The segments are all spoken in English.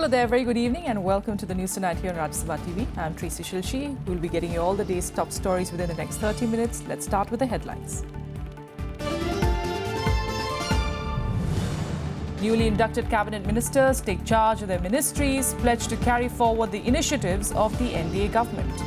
Hello there, very good evening and welcome to the news tonight here on Rajya TV. I'm Tracy Shilshi. We'll be getting you all the day's top stories within the next 30 minutes. Let's start with the headlines. Newly inducted cabinet ministers take charge of their ministries, pledge to carry forward the initiatives of the NDA government.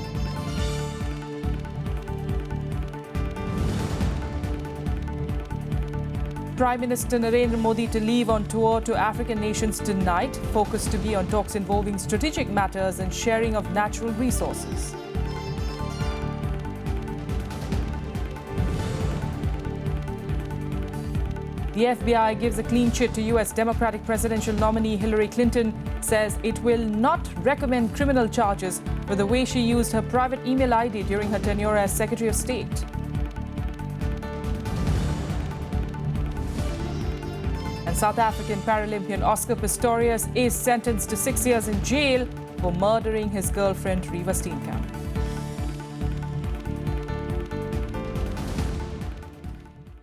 Prime Minister Narendra Modi to leave on tour to African nations tonight, focus to be on talks involving strategic matters and sharing of natural resources. The FBI gives a clean chit to US Democratic presidential nominee Hillary Clinton, says it will not recommend criminal charges for the way she used her private email ID during her tenure as Secretary of State. And South African Paralympian Oscar Pistorius is sentenced to 6 years in jail for murdering his girlfriend Reeva Steenkamp.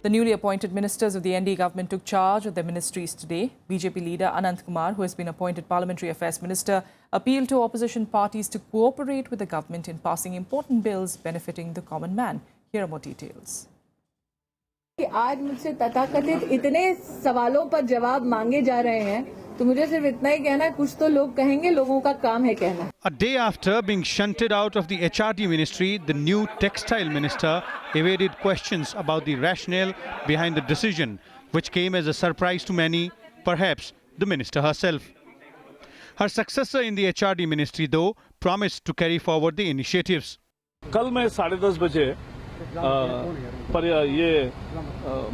The newly appointed ministers of the NDA government took charge of their ministries today. BJP leader Anant Kumar, who has been appointed Parliamentary Affairs Minister, appealed to opposition parties to cooperate with the government in passing important bills benefiting the common man. Here are more details. आज मुझसे तथाकथित इतने सवालों पर जवाब मांगे जा रहे हैं तो मुझे सिर्फ इतना ही कहना है कुछ तो लोग कहेंगे लोगों का काम है कहना. A day after being shunted out of the HRD ministry, the new textile minister evaded questions about the rationale behind the decision, which came as a surprise to many, perhaps the minister herself. Her successor in the HRD ministry, though, promised to carry forward the initiatives. कल मैं 10:30 बजे पर ये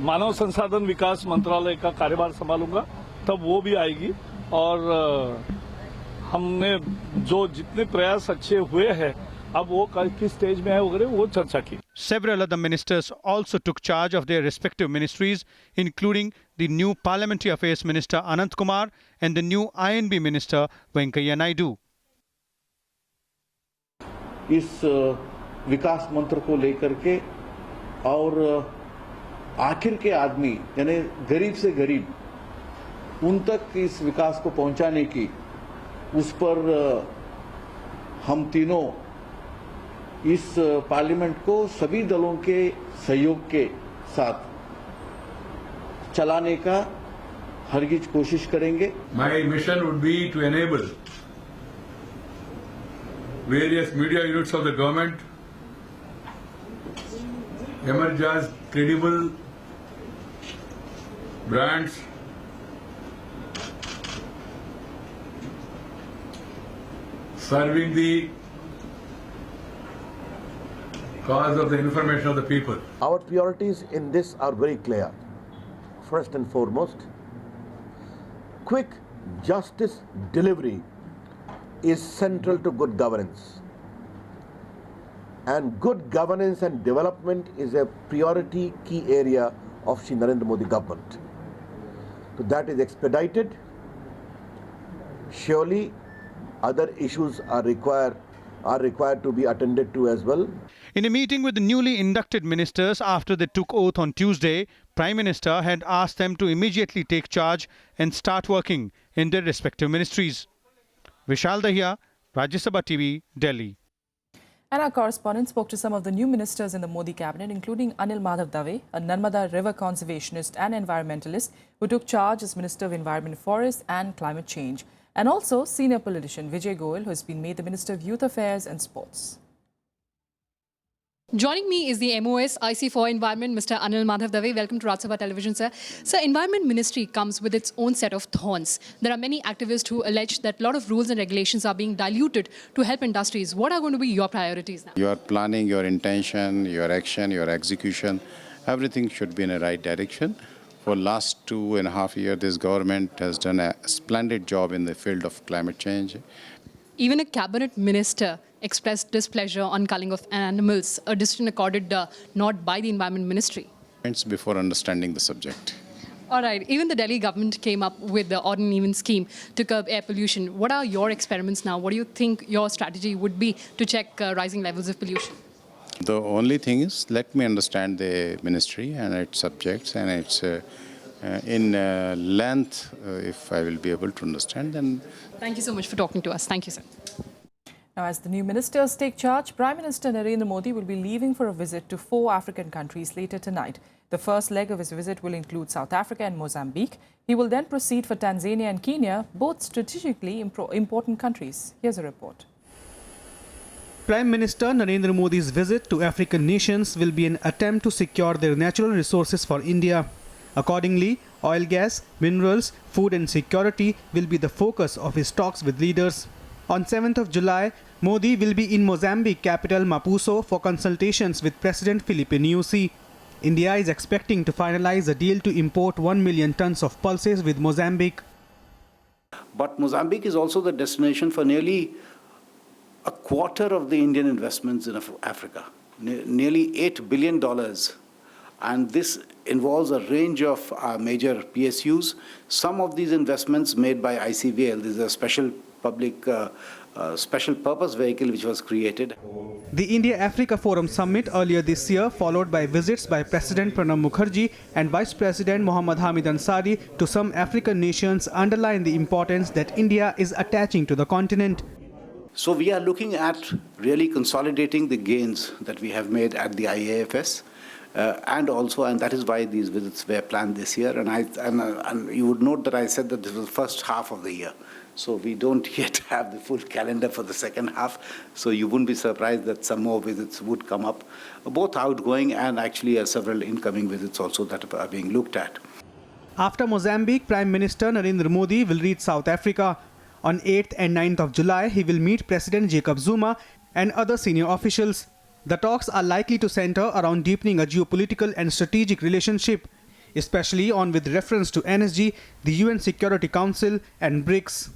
मानव संसाधन विकास मंत्रालय का कार्यभार संभालूंगा, तब वो भी आएगी और हमने जो जितने प्रयास अच्छे हुए हैं अब वो किस स्टेज में है वगैरह वो चर्चा की. Several other ministers also took charge of their respective ministries, including the new Parliamentary Affairs Minister Anant Kumar and the new INB Minister Venkaiah Naidu. इस विकास मंत्र को लेकर के और आखिर के आदमी यानी गरीब से गरीब उन तक इस विकास को पहुंचाने की उस पर हम तीनों इस पार्लियामेंट को सभी दलों के सहयोग के साथ चलाने का हरगिज कोशिश करेंगे. My mission would be to enable various media units of the government emerge as credible brands serving the cause of the information of the people. Our priorities in this are very clear. First and foremost, quick justice delivery is central to good governance. And good governance and development is a priority key area of Shri Narendra Modi government. So that is expedited. Surely other issues are required to be attended to as well. In a meeting with the newly inducted ministers after they took oath on Tuesday, Prime Minister had asked them to immediately take charge and start working in their respective ministries. Vishal Dahiya, Rajya Sabha TV, Delhi. And our correspondent spoke to some of the new ministers in the Modi cabinet, including Anil Madhav Dave, a Narmada river conservationist and environmentalist who took charge as Minister of Environment, Forest and Climate Change, and also senior politician Vijay Goyal, who has been made the Minister of Youth Affairs and Sports. Joining me is the MOS IC for Environment, Mr. Anil Madhav Dave. Welcome to Rajya Television, sir. Sir, Environment Ministry comes with its own set of thorns. There are many activists who allege that a lot of rules and regulations are being diluted to help industries. What are going to be your priorities now? Your planning, your intention, your action, your execution, everything should be in the right direction. For last 2.5 years, this government has done a splendid job in the field of climate change. Even a cabinet minister expressed displeasure on culling of animals, a decision accorded not by the Environment Ministry. Before understanding the subject. All right. Even the Delhi government came up with the odd and even scheme to curb air pollution. What are your experiments now? What do you think your strategy would be to check rising levels of pollution? The only thing is, let me understand the ministry and its subjects and its in length, if I will be able to understand, then. Thank you so much for talking to us. Thank you, sir. Now, as the new ministers take charge, Prime Minister Narendra Modi will be leaving for a visit to 4 African countries later tonight. The first leg of his visit will include South Africa and Mozambique. He will then proceed for Tanzania and Kenya, both strategically important countries. Here's a report. Prime Minister Narendra Modi's visit to African nations will be an attempt to secure their natural resources for India. Accordingly, oil, gas, minerals, food and security will be the focus of his talks with leaders. On 7th of July, Modi will be in Mozambique capital Maputo for consultations with President Filipe Nyusi. India is expecting to finalize a deal to import 1 million tons of pulses with Mozambique. But Mozambique is also the destination for nearly a quarter of the Indian investments in Africa, nearly $8 billion. And this involves a range of major PSUs. Some of these investments made by ICVL, this is a special purpose vehicle which was created. The India-Africa Forum Summit earlier this year, followed by visits by President Pranab Mukherjee and Vice President Mohammad Hamid Ansari to some African nations, underline the importance that India is attaching to the continent. So we are looking at really consolidating the gains that we have made at the IAFS. And that is why these visits were planned this year. And you would note that I said that this was the first half of the year. So we don't yet have the full calendar for the second half. So you wouldn't be surprised that some more visits would come up, both outgoing and actually several incoming visits also that are being looked at. After Mozambique, Prime Minister Narendra Modi will reach South Africa. On 8th and 9th of July, he will meet President Jacob Zuma and other senior officials. The talks are likely to center around deepening a geopolitical and strategic relationship, especially with reference to NSG, the UN Security Council and BRICS.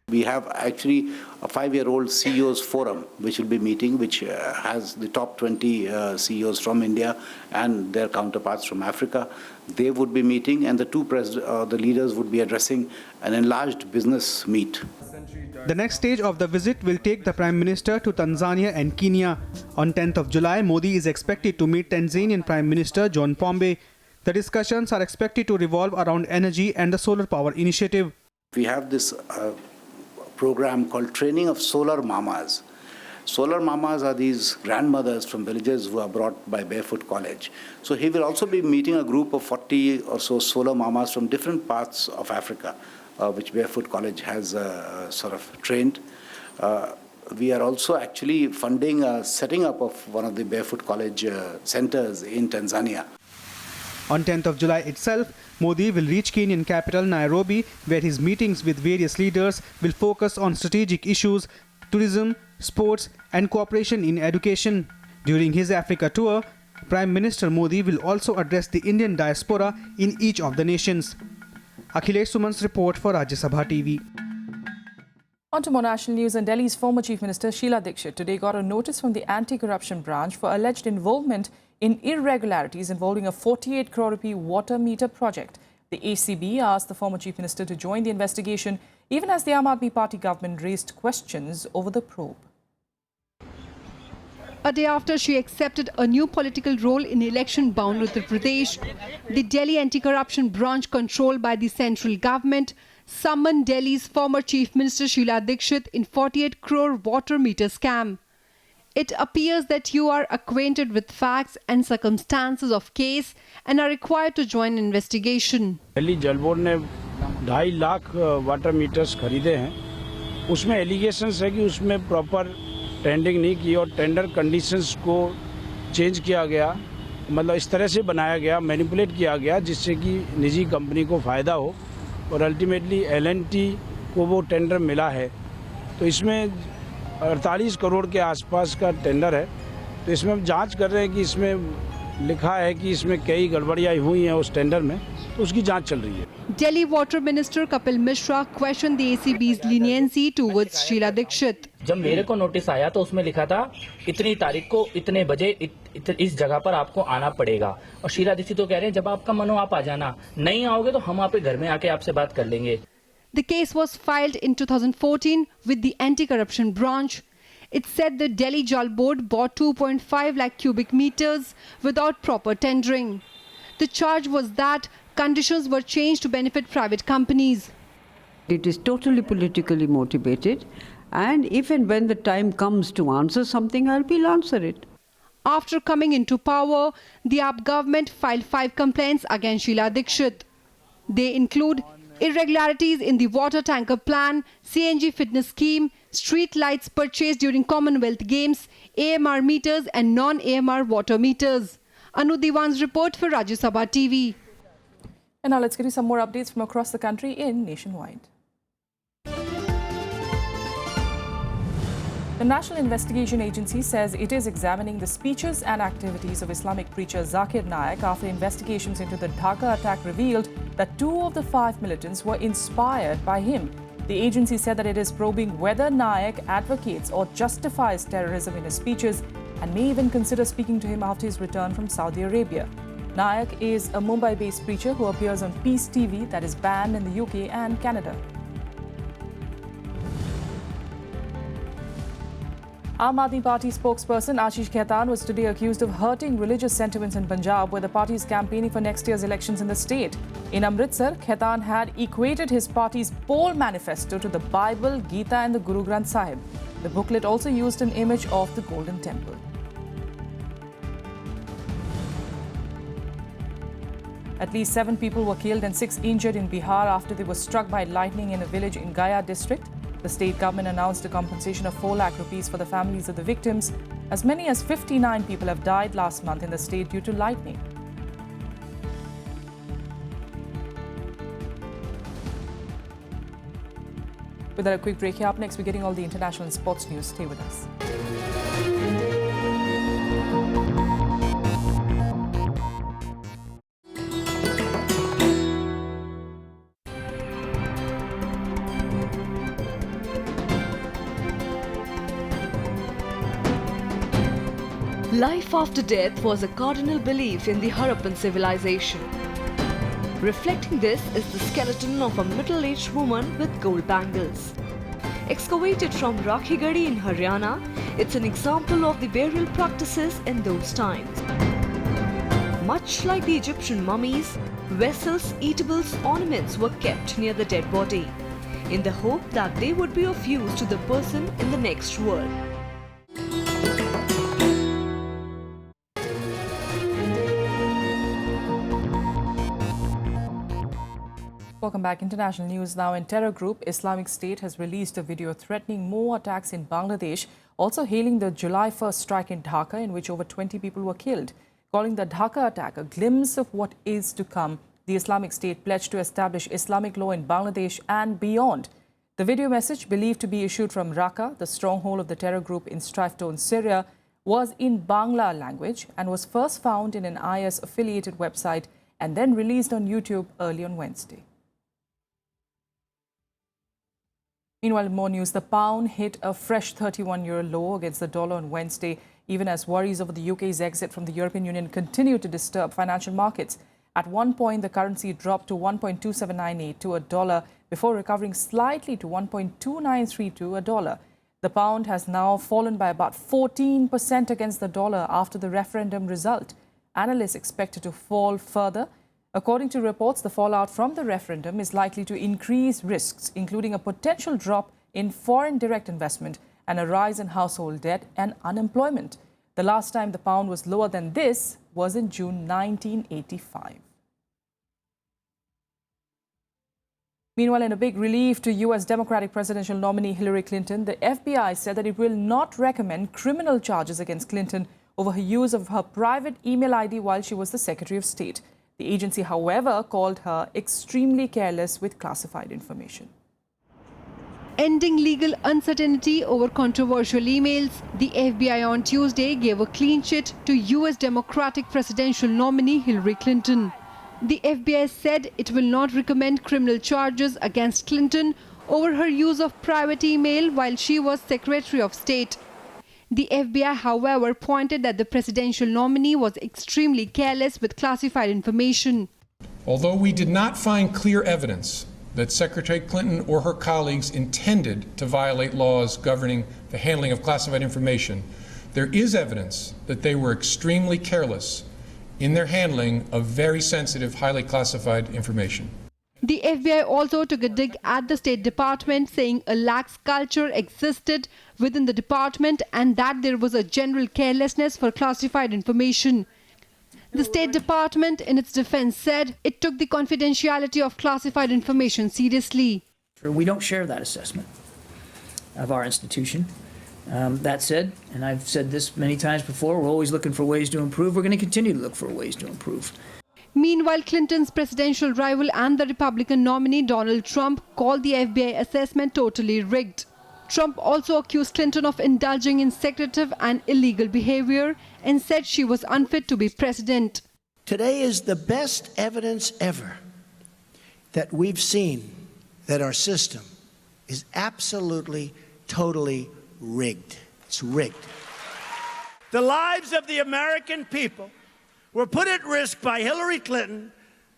We have actually a 5-year-old CEOs forum which will be meeting, which has the top 20 CEOs from India and their counterparts from Africa. They would be meeting, and the leaders would be addressing an enlarged business meet. The next stage of the visit will take the Prime Minister to Tanzania and Kenya. On 10th of July, Modi is expected to meet Tanzanian Prime Minister John Pombe. The discussions are expected to revolve around energy and the solar power initiative. We have this program called Training of Solar Mamas. Solar Mamas are these grandmothers from villages who are brought by Barefoot College. So he will also be meeting a group of 40 or so solar mamas from different parts of Africa, which Barefoot College has sort of trained. We are also actually funding setting up of one of the Barefoot College centers in Tanzania. On 10th of July itself, Modi will reach Kenyan capital Nairobi, where his meetings with various leaders will focus on strategic issues, tourism, sports and cooperation in education. During his Africa tour, Prime Minister Modi will also address the Indian diaspora in each of the nations. Akhilesh Suman's report for Rajya Sabha TV. On to more national news, and Delhi's former Chief Minister Sheila Dikshit today got a notice from the anti-corruption branch for alleged involvement in irregularities involving a 48 crore rupee water meter project. The ACB asked the former Chief Minister to join the investigation, even as the Aam Aadmi Party government raised questions over the probe. A day after she accepted a new political role in election-bound Uttar Pradesh, the Delhi anti-corruption branch controlled by the central government summoned Delhi's former Chief Minister Sheila Dikshit in 48 crore water meter scam. It appears that you are acquainted with facts and circumstances of case and are required to join investigation. Delhi Jal Board ने 2.5 lakh water metres खरीदे हैं. उसमें allegations है कि उसमें proper tendering नहीं की और टेंडर कंडीशंस को चेंज किया गया, मतलब इस तरह से बनाया गया, मैनिपुलेट किया गया जिससे कि निजी कंपनी को फ़ायदा हो और अल्टीमेटली L&T को वो टेंडर मिला है. तो इसमें 48 करोड़ के आसपास का टेंडर है. तो इसमें हम जांच कर रहे हैं कि इसमें लिखा है कि इसमें कई गड़बड़ियाँ हुई हैं उस टेंडर में, तो उसकी जांच चल रही है. Delhi Water Minister Kapil Mishra questioned the ACB's leniency towards Sheila Dikshit. जब मेरे को नोटिस आया तो उसमें लिखा था इतनी तारीख को इतने बजे इस जगह पर आपको आना पड़ेगा, और शीला दीक्षित तो कह रहे हैं जब आपका मन हो आप आ जाना, नहीं आओगे तो हम आपके घर में आके आपसे बात कर लेंगे. The case was filed in 2014 with the anti-corruption branch. It said the Delhi Jal Board bought 2.5 lakh cubic meters without proper tendering. The charge was that conditions were changed to benefit private companies. It is totally politically motivated, and if and when the time comes to answer something, I'll answer it. After coming into power, the AAP government filed 5 complaints against Sheila Dikshit. They include irregularities in the water tanker plan, CNG fitness scheme, street lights purchased during Commonwealth Games, AMR meters and non-AMR water meters. Anu Diwan's report for Rajya Sabha TV. And now let's get you some more updates from across the country in Nationwide. The National Investigation Agency says it is examining the speeches and activities of Islamic preacher Zakir Naik after investigations into the Dhaka attack revealed that 2 of the 5 militants were inspired by him. The agency said that it is probing whether Naik advocates or justifies terrorism in his speeches and may even consider speaking to him after his return from Saudi Arabia. Naik is a Mumbai-based preacher who appears on Peace TV that is banned in the UK and Canada. Aam Aadmi Party spokesperson Ashish Khaitan was today accused of hurting religious sentiments in Punjab, where the party is campaigning for next year's elections in the state. In Amritsar, Khaitan had equated his party's poll manifesto to the Bible, Gita and the Guru Granth Sahib. The booklet also used an image of the Golden Temple. At least 7 people were killed and 6 injured in Bihar after they were struck by lightning in a village in Gaya district. The state government announced a compensation of 4 lakh rupees for the families of the victims. As many as 59 people have died last month in the state due to lightning. With that, a quick break here. Up next, we're getting all the international and sports news. Stay with us. Life after death was a cardinal belief in the Harappan civilization. Reflecting this is the skeleton of a middle-aged woman with gold bangles. Excavated from Rakhigadi in Haryana, it's an example of the burial practices in those times. Much like the Egyptian mummies, vessels, eatables, ornaments were kept near the dead body, in the hope that they would be of use to the person in the next world. Welcome back. International news now. In terror group Islamic State has released a video threatening more attacks in Bangladesh, also hailing the July 1st strike in Dhaka in which over 20 people were killed. Calling the Dhaka attack a glimpse of what is to come, the Islamic State pledged to establish Islamic law in Bangladesh and beyond. The video message, believed to be issued from Raqqa, the stronghold of the terror group in strife-torn Syria, was in Bangla language and was first found in an IS-affiliated website and then released on YouTube early on Wednesday. Meanwhile, in more news, the pound hit a fresh 31-year low against the dollar on Wednesday, even as worries over the UK's exit from the European Union continue to disturb financial markets. At one point, the currency dropped to 1.2798 to a dollar before recovering slightly to 1.2932 a dollar. The pound has now fallen by about 14% against the dollar after the referendum result. Analysts expect it to fall further. According to reports, the fallout from the referendum is likely to increase risks, including a potential drop in foreign direct investment and a rise in household debt and unemployment. The last time the pound was lower than this was in June 1985. Meanwhile, in a big relief to U.S. Democratic presidential nominee Hillary Clinton, the FBI said that it will not recommend criminal charges against Clinton over her use of her private email ID while she was the Secretary of State. The agency, however, called her extremely careless with classified information. Ending legal uncertainty over controversial emails, the FBI on Tuesday gave a clean chit to U.S. Democratic presidential nominee Hillary Clinton. The FBI said it will not recommend criminal charges against Clinton over her use of private email while she was Secretary of State. The FBI, however, pointed that the presidential nominee was extremely careless with classified information. Although we did not find clear evidence that Secretary Clinton or her colleagues intended to violate laws governing the handling of classified information, there is evidence that they were extremely careless in their handling of very sensitive, highly classified information. The FBI also took a dig at the State Department, saying a lax culture existed within the department and that there was a general carelessness for classified information. The State Department, in its defense, said it took the confidentiality of classified information seriously. We don't share that assessment of our institution. That said, and I've said this many times before, we're always looking for ways to improve. We're going to continue to look for ways to improve. Meanwhile, Clinton's presidential rival and the Republican nominee Donald Trump called the FBI assessment totally rigged. Trump also accused Clinton of indulging in secretive and illegal behavior and said she was unfit to be president. Today is the best evidence ever that we've seen that our system is absolutely, totally rigged. It's rigged. The lives of the American people were put at risk by Hillary Clinton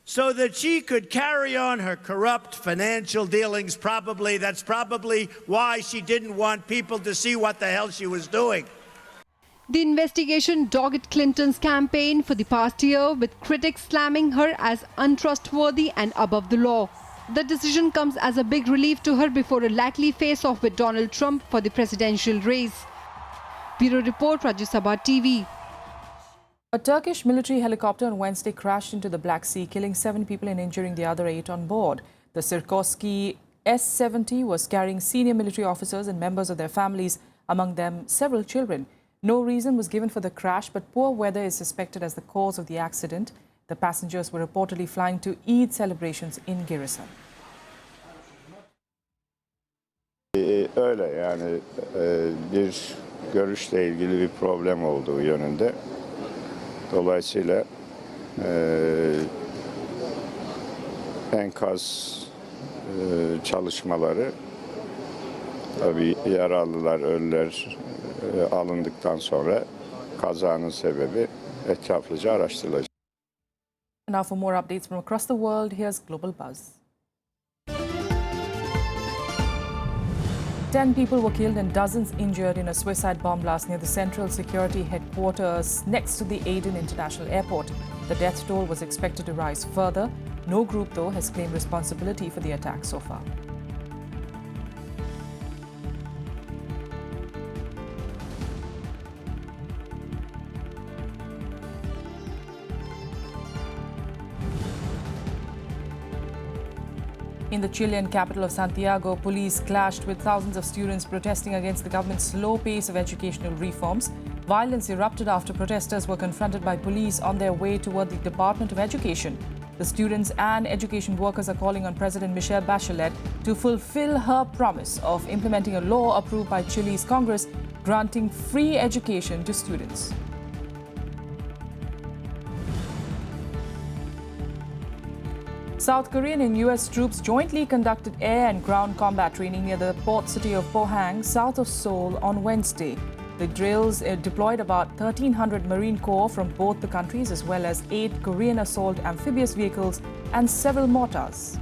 so that she could carry on her corrupt financial dealings. That's probably why she didn't want people to see what the hell she was doing. The investigation dogged Clinton's campaign for the past year, with critics slamming her as untrustworthy and above the law. The decision comes as a big relief to her before a likely face-off with Donald Trump for the presidential race. Bureau Report, Rajya Sabha TV. A Turkish military helicopter on Wednesday crashed into the Black Sea, killing 7 people and injuring the other 8 on board. The Sikorsky S-70 was carrying senior military officers and members of their families, among them several children. No reason was given for the crash, but poor weather is suspected as the cause of the accident. The passengers were reportedly flying to Eid celebrations in Giresun. Öyle yani bir görüşle ilgili bir problem olduğu yönünde. Dolayısıyla enkaz çalışmaları, tabii yaralılar, ölüler alındıktan sonra kazanın sebebi etraflıca araştırılacak. Now for more updates from across the world, here's Global Buzz. 10 people were killed and dozens injured in a suicide bomb blast near the Central Security Headquarters next to the Aden International Airport. The death toll was expected to rise further. No group, though, has claimed responsibility for the attack so far. In the Chilean capital of Santiago, police clashed with thousands of students protesting against the government's slow pace of educational reforms. Violence erupted after protesters were confronted by police on their way toward the Department of Education. The students and education workers are calling on President Michelle Bachelet to fulfill her promise of implementing a law approved by Chile's Congress granting free education to students. South Korean and US troops jointly conducted air and ground combat training near the port city of Pohang, south of Seoul, on Wednesday. The drills deployed about 1,300 Marine Corps from both the countries, as well as 8 Korean assault amphibious vehicles and several mortars.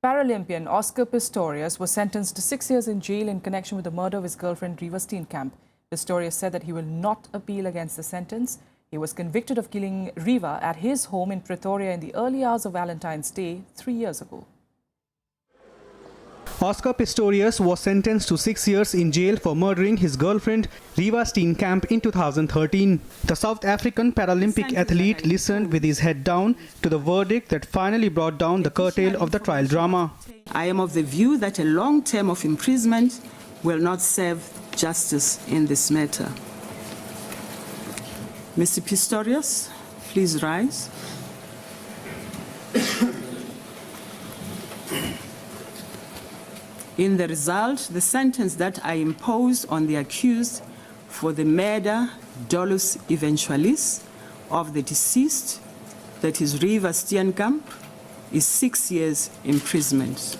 Paralympian Oscar Pistorius was sentenced to 6 years in jail in connection with the murder of his girlfriend Riva Steenkamp. Pistorius said that he will not appeal against the sentence. He was convicted of killing Riva at his home in Pretoria in the early hours of Valentine's Day 3 years ago. Oscar Pistorius was sentenced to 6 years in jail for murdering his girlfriend Riva Steenkamp in 2013. The South African Paralympic athlete listened with his head down to the verdict that finally brought down the curtail of the trial drama. I am of the view that a long term of imprisonment will not serve justice in this matter. Mr. Pistorius, please rise. In the result, the sentence that I impose on the accused for the murder dolus eventualis of the deceased, that is Riva Steenkamp, is 6 years imprisonment.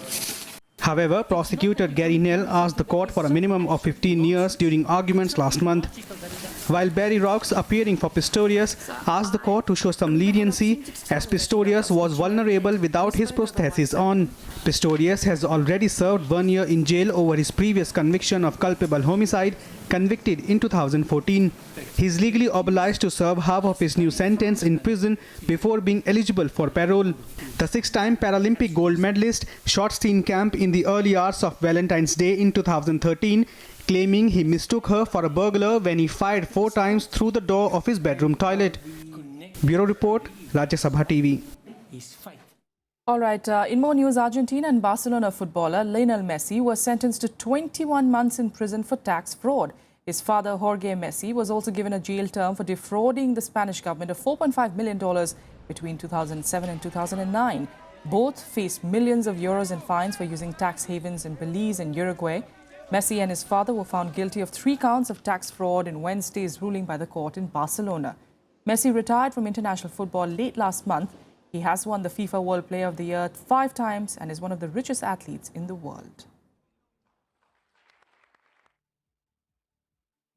However, prosecutor Gary Nell asked the court for a minimum of 15 years during arguments last month. While Barry Rocks, appearing for Pistorius, asked the court to show some leniency as Pistorius was vulnerable without his prosthesis on. Pistorius has already served 1 year in jail over his previous conviction of culpable homicide, convicted in 2014. He is legally obliged to serve half of his new sentence in prison before being eligible for parole. The 6-time Paralympic gold medalist shot Steenkamp in the early hours of Valentine's Day in 2013, claiming he mistook her for a burglar when he fired 4 times through the door of his bedroom toilet. Bureau Report, Rajya Sabha TV. All right, in more news, Argentina and Barcelona footballer Lionel Messi was sentenced to 21 months in prison for tax fraud. His father, Jorge Messi, was also given a jail term for defrauding the Spanish government of $4.5 million between 2007 and 2009. Both faced millions of euros in fines for using tax havens in Belize and Uruguay. Messi and his father were found guilty of 3 counts of tax fraud in Wednesday's ruling by the court in Barcelona. Messi retired from international football late last month. He has won the FIFA World Player of the Year 5 times and is one of the richest athletes in the world.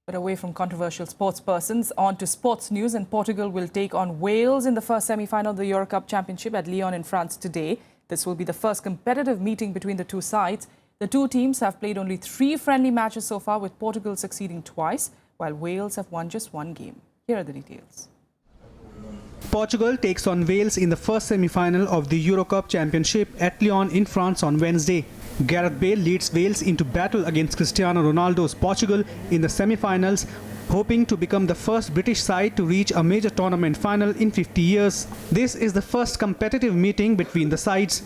But away from controversial sports persons, on to sports news. And Portugal will take on Wales in the first semi-final of the Euro Cup Championship at Lyon in France today. This will be the first competitive meeting between the two sides. The two teams have played only 3 friendly matches so far, with Portugal succeeding twice, while Wales have won just 1 game. Here are the details. Portugal takes on Wales in the first semi-final of the Euro Cup Championship at Lyon in France on Wednesday. Gareth Bale leads Wales into battle against Cristiano Ronaldo's Portugal in the semi-finals, hoping to become the first British side to reach a major tournament final in 50 years. This is the first competitive meeting between the sides.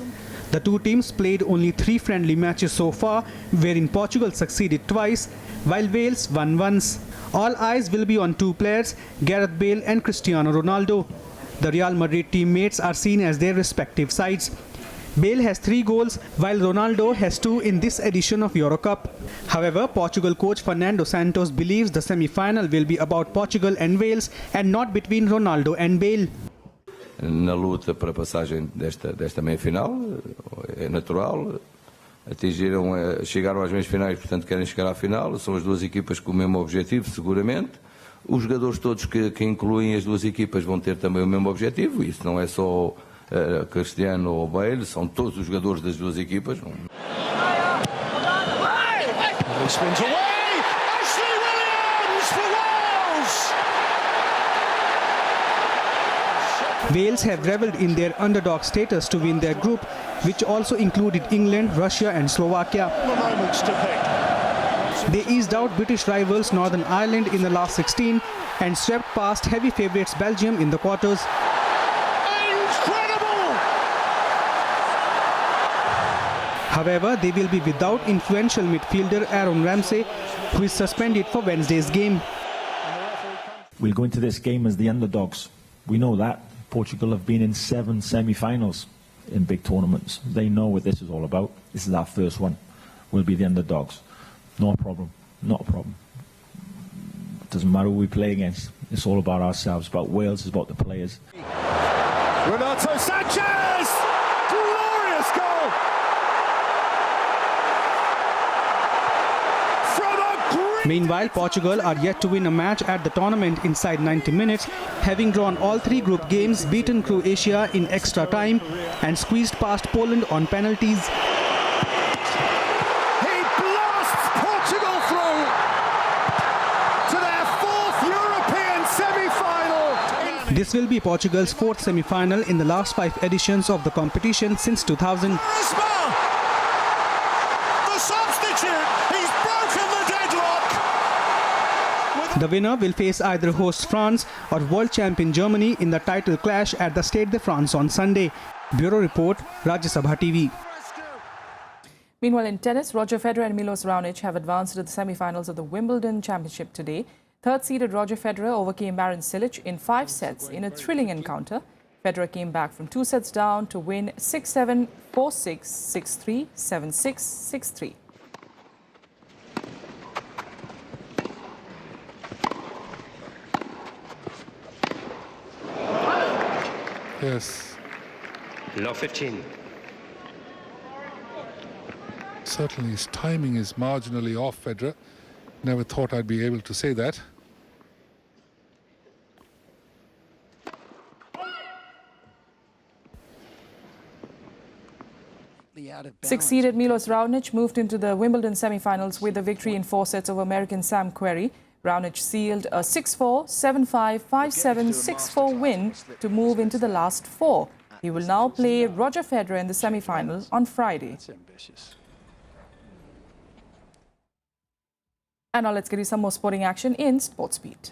The two teams played only 3 friendly matches so far, wherein Portugal succeeded twice, while Wales won once. All eyes will be on 2 players, Gareth Bale and Cristiano Ronaldo. The Real Madrid teammates are seen as their respective sides. Bale has 3 goals, while Ronaldo has 2 in this edition of Euro Cup. However, Portugal coach Fernando Santos believes the semi-final will be about Portugal and Wales and not between Ronaldo and Bale. Na luta para a passagem desta meia-final, é natural, chegaram às meias finais, portanto querem chegar à final, são as 2 equipas com o mesmo objetivo, seguramente. Os jogadores todos que incluem as 2 equipas vão ter também o mesmo objetivo, isso não é só Cristiano ou Bale, são todos os jogadores das 2 equipas. Wales have revelled in their underdog status to win their group, which also included England, Russia and Slovakia. They eased out British rivals Northern Ireland in the last 16 and swept past heavy favourites Belgium in the quarters. However, they will be without influential midfielder Aaron Ramsey, who is suspended for Wednesday's game. We'll go into this game as the underdogs. We know that. Portugal have been in 7 semi-finals in big tournaments. They know what this is all about. This is our first one. We'll be the underdogs. No problem. Not a problem. Doesn't matter who we play against. It's all about ourselves. It's about Wales. It's about the players. Renato Sanchez! Glorious goal! Meanwhile, Portugal are yet to win a match at the tournament inside 90 minutes, having drawn all 3 group games, beaten Croatia in extra time and squeezed past Poland on penalties. He blasts Portugal through to their 4th European semi-final. This will be Portugal's 4th semi-final in the last 5 editions of the competition since 2000. The substitute, he's broken the deadlock. The winner will face either host France or world champion Germany in the title clash at the Stade de France on Sunday. Bureau Report, Rajya Sabha TV. Meanwhile, in tennis, Roger Federer and Milos Raonic have advanced to the semi-finals of the Wimbledon Championship today. Third-seeded Roger Federer overcame Marin Cilic in 5 sets in a thrilling encounter. Federer came back from 2 sets down to win 6-7, 4-6, 6-3, 7-6, 6-3. Yes. Low 15. Certainly his timing is marginally off, Federer. Never thought I'd be able to say that. Six-seeded Milos Raonic moved into the Wimbledon semi-finals with a victory in 4 sets over American Sam Querrey. Raonic sealed a 6-4, 7-5, 5-7, 6-4 win to move into the last 4. He will now play Roger Federer in the semi-final on Friday. And now let's get you some more sporting action in Sports Beat.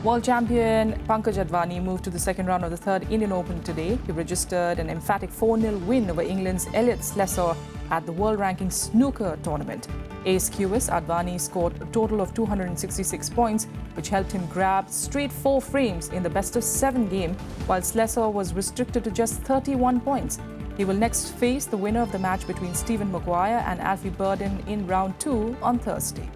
World champion Pankaj Advani moved to the second round of the third Indian Open today. He registered an emphatic 4-0 win over England's Elliot Slessor at the World Ranking Snooker Tournament. Ace QS Advani scored a total of 266 points, which helped him grab straight 4 frames in the best-of-7 game, while Slessor was restricted to just 31 points. He will next face the winner of the match between Stephen Maguire and Alfie Burden in round 2 on Thursday.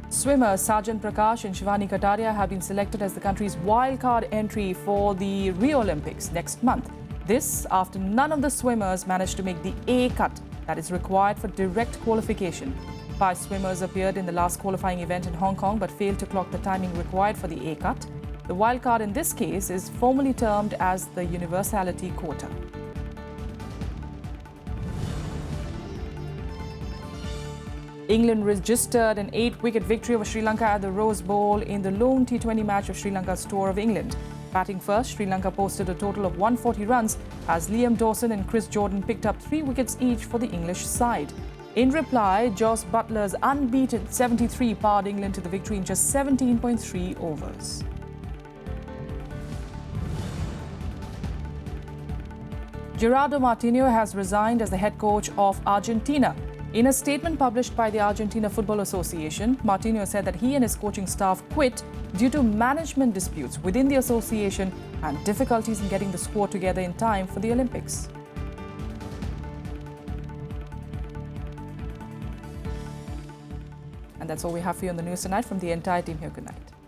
Swimmers Sarjan Prakash and Shivani Kataria have been selected as the country's wildcard entry for the Rio Olympics next month. This after none of the swimmers managed to make the A cut that is required for direct qualification. 5 swimmers appeared in the last qualifying event in Hong Kong but failed to clock the timing required for the A cut. The wildcard in this case is formally termed as the universality quota. England registered an 8-wicket victory over Sri Lanka at the Rose Bowl in the lone T20 match of Sri Lanka's tour of England. Batting first, Sri Lanka posted a total of 140 runs as Liam Dawson and Chris Jordan picked up 3 wickets each for the English side. In reply, Jos Buttler's unbeaten 73 powered England to the victory in just 17.3 overs. Gerardo Martino has resigned as the head coach of Argentina. In a statement published by the Argentina Football Association, Martino said that he and his coaching staff quit due to management disputes within the association and difficulties in getting the squad together in time for the Olympics. And that's all we have for you on the news tonight from the entire team here. Good night.